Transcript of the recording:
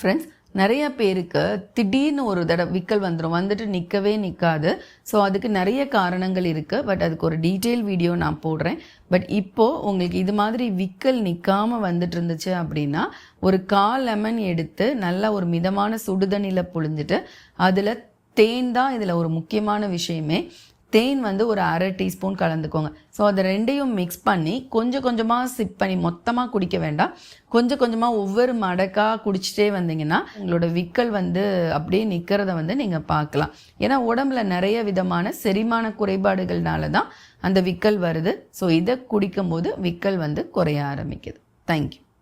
Friends, நிறைய பேருக்கு திடீர்னு ஒரு தடவை விக்கல் வந்துட்டு நிற்கவே நிற்காது. ஸோ அதுக்கு நிறைய காரணங்கள் இருக்குது. பட் அதுக்கு ஒரு டீட்டெயில் வீடியோ நான் போடுறேன். பட் இப்போது உங்களுக்கு இது மாதிரி விக்கல் நிற்காமல் வந்துட்டு இருந்துச்சு அப்படின்னா, ஒரு 1/4 லெமன் எடுத்து நல்லா ஒரு மிதமான சுடுதண்ணியில் புழிஞ்சிட்டு அதில் தேன் தான் இதில் ஒரு முக்கியமான விஷயமே. தேன் ஒரு 1/2 டீஸ்பூன் கலந்துக்கோங்க. ஸோ அதை ரெண்டையும் மிக்ஸ் பண்ணி கொஞ்சம் கொஞ்சமாக சிப் பண்ணி மொத்தமாக குடிக்க வேண்டாம். கொஞ்சம் கொஞ்சமாக ஒவ்வொரு மடக்காக குடிச்சிட்டே வந்தீங்கன்னா உங்களோட விக்கல் அப்படியே நிற்கிறத நீங்கள் பார்க்கலாம். ஏன்னா உடம்புல நிறைய விதமான செரிமான குறைபாடுகள்னால தான் அந்த விக்கல் வருது. ஸோ இதை குடிக்கும்போது விக்கல் குறைய ஆரம்பிக்குது. தேங்க்யூ.